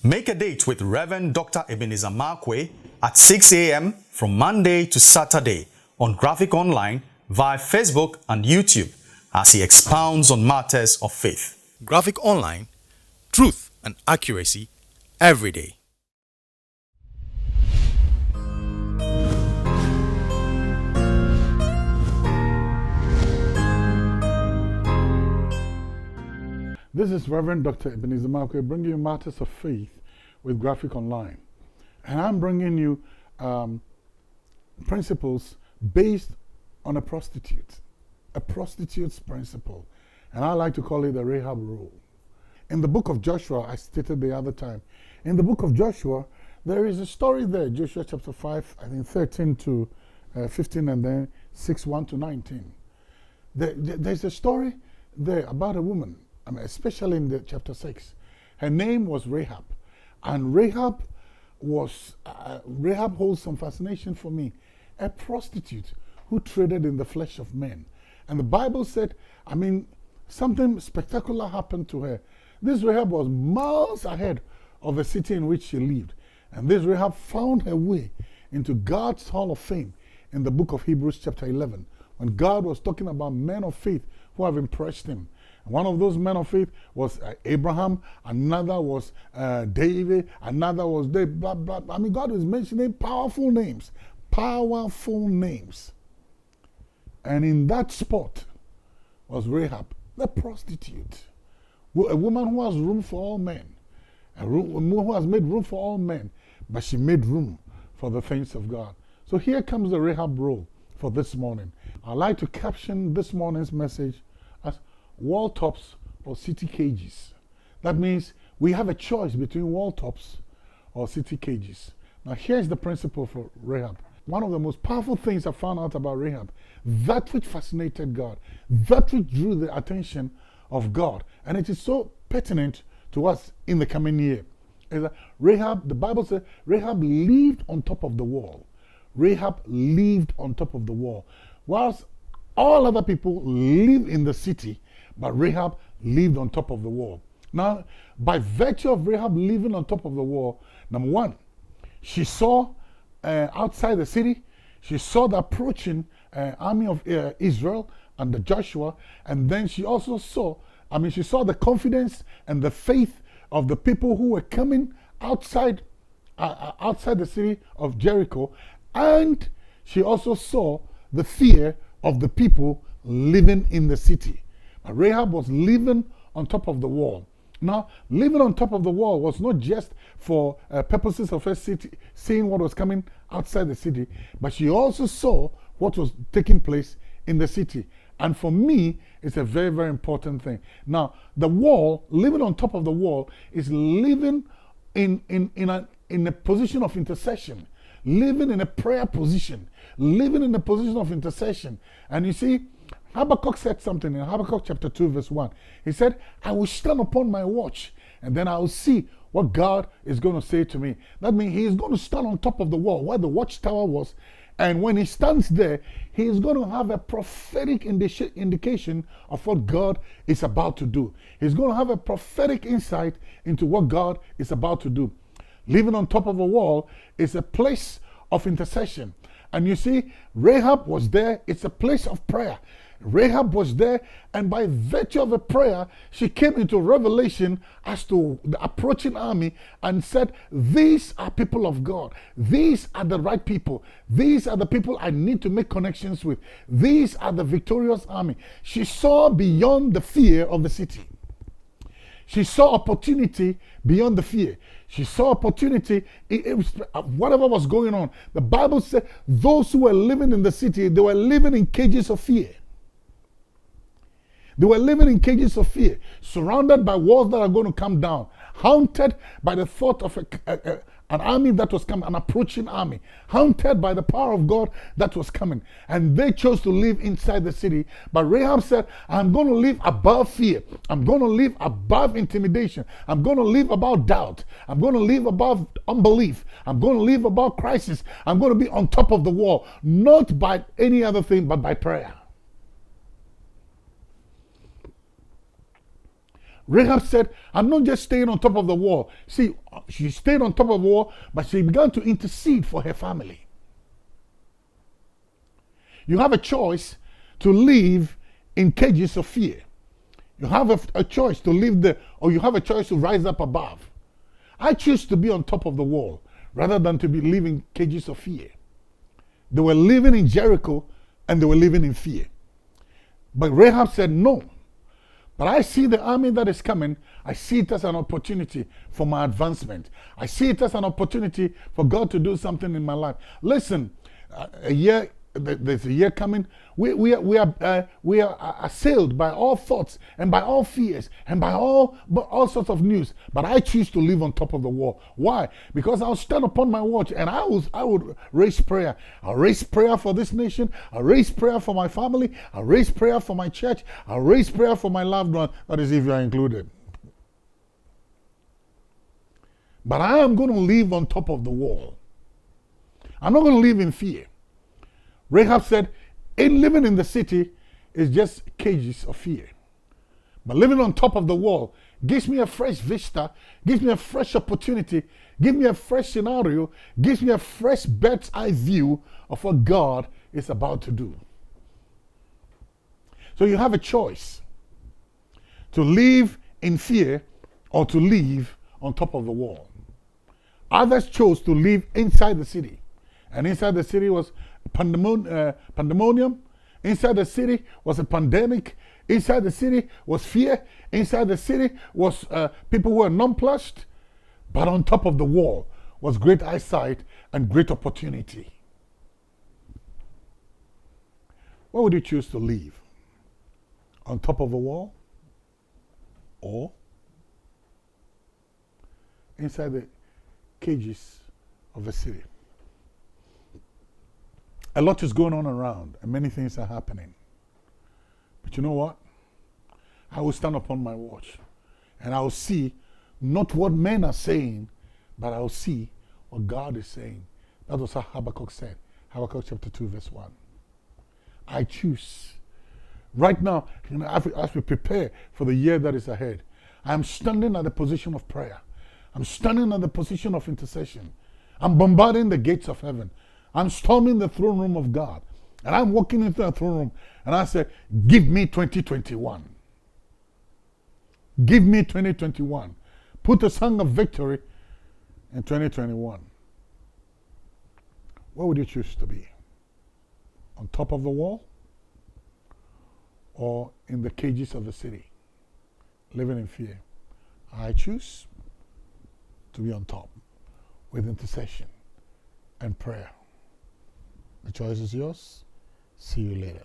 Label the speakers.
Speaker 1: Make a date with Rev Dr Ebenezer Markwei at 6 a.m. from Monday to Saturday on Graphic Online via Facebook and YouTube as he expounds on matters of faith. Graphic Online, truth and accuracy every day.
Speaker 2: This is Rev Dr Ebenezer Markwei bringing you matters of faith with Graphic Online. And I'm bringing you principles based on a prostitute's principle. And I like to call it the Rehab Roll. In the book of Joshua, I stated the other time, in the book of Joshua, there is a story there, Joshua chapter 5, I think 13 to 15, and then 6, 1 to 19. There's a story there about a woman, especially in the chapter 6. Her name was Rehab. And Rehab holds some fascination for me. A prostitute who traded in the flesh of men. And the Bible said, something spectacular happened to her. This Rehab was miles ahead of the city in which she lived. And this Rehab found her way into God's Hall of Fame in the book of Hebrews chapter 11, when God was talking about men of faith who have impressed him. One of those men of faith was Abraham, another was David, another was David, blah, blah, blah. God is mentioning powerful names. And in that spot was Rehab, the prostitute, a woman who has room for all men, a woman who has made room for all men, but she made room for the things of God. So here comes the Rehab Roll for this morning. I'd like to caption this morning's message as wall tops or city cages. That means we have a choice between wall tops or city cages. Now here's the principle for Rehab. One of the most powerful things I found out about Rehab, that which fascinated God, that which drew the attention of God, and it is so pertinent to us in the coming year, is that Rehab, the Bible says, Rehab lived on top of the wall. Rehab lived on top of the wall. Whilst all other people live in the city, but Rehab lived on top of the wall. Now, by virtue of Rehab living on top of the wall, number one, she saw outside the city, she saw the approaching army of Israel under Joshua, and then she also saw, she saw the confidence and the faith of the people who were coming outside the city of Jericho, and she also saw the fear of the people living in the city. Rehab was living on top of the wall. Now, living on top of the wall was not just for purposes of her city, seeing what was coming outside the city, but she also saw what was taking place in the city. And for me, it's a very, very important thing. Now, the wall, living on top of the wall, is living in a position of intercession, living in a prayer position, living in a position of intercession. And you see, Habakkuk said something in Habakkuk chapter 2 verse 1. He said, I will stand upon my watch and then I will see what God is going to say to me. That means he is going to stand on top of the wall where the watchtower was. And when he stands there, he is going to have a prophetic indication of what God is about to do. He's going to have a prophetic insight into what God is about to do. Living on top of a wall is a place of intercession. And you see, Rehab was there. It's a place of prayer. Rehab was there, and by virtue of a prayer, she came into revelation as to the approaching army and said, these are people of God. These are the right people. These are the people I need to make connections with. These are the victorious army. She saw beyond the fear of the city. She saw opportunity beyond the fear. She saw opportunity, whatever was going on. The Bible said those who were living in the city, they were living in cages of fear. They were living in cages of fear, surrounded by walls that are going to come down, haunted by the thought of an army that was coming, an approaching army, haunted by the power of God that was coming. And they chose to live inside the city. But Rahab said, I'm going to live above fear. I'm going to live above intimidation. I'm going to live above doubt. I'm going to live above unbelief. I'm going to live above crisis. I'm going to be on top of the wall, not by any other thing, but by prayer. Rehab said, I'm not just staying on top of the wall. See, she stayed on top of the wall, but she began to intercede for her family. You have a choice to live in cages of fear. You have a choice to live there, or you have a choice to rise up above. I choose to be on top of the wall rather than to be living cages of fear. They were living in Jericho and they were living in fear. But Rehab said, no. But I see the army that is coming. I see it as an opportunity for my advancement. I see it as an opportunity for God to do something in my life. Listen, there's a year coming. We are assailed by all thoughts and by all fears and by all sorts of news. But I choose to live on top of the wall. Why? Because I'll stand upon my watch and I would raise prayer. I'll raise prayer for this nation. I'll raise prayer for my family. I'll raise prayer for my church. I'll raise prayer for my loved one. That is if you are included. But I am going to live on top of the wall. I'm not going to live in fear. Rehab said, living in the city is just cages of fear. But living on top of the wall gives me a fresh vista, gives me a fresh opportunity, gives me a fresh scenario, gives me a fresh bird's eye view of what God is about to do. So you have a choice to live in fear or to live on top of the wall. Others chose to live inside the city. And inside the city was pandemonium. Inside the city was a pandemic. Inside the city was fear. Inside the city was people who were nonplussed. But on top of the wall was great eyesight and great opportunity. What would you choose to live? On top of the wall? Or inside the cages of the city? A lot is going on around and many things are happening. But you know what? I will stand upon my watch and I will see not what men are saying, but I will see what God is saying. That was what Habakkuk said. Habakkuk chapter 2 verse 1. I choose. Right now, as we prepare for the year that is ahead, I am standing at the position of prayer. I'm standing at the position of intercession. I'm bombarding the gates of heaven. I'm storming the throne room of God. And I'm walking into the throne room and I say, give me 2021. Give me 2021. Put a song of victory in 2021. Where would you choose to be? On top of the wall? Or in the cages of the city? Living in fear. I choose to be on top with intercession and prayer. The choice is yours. See you later.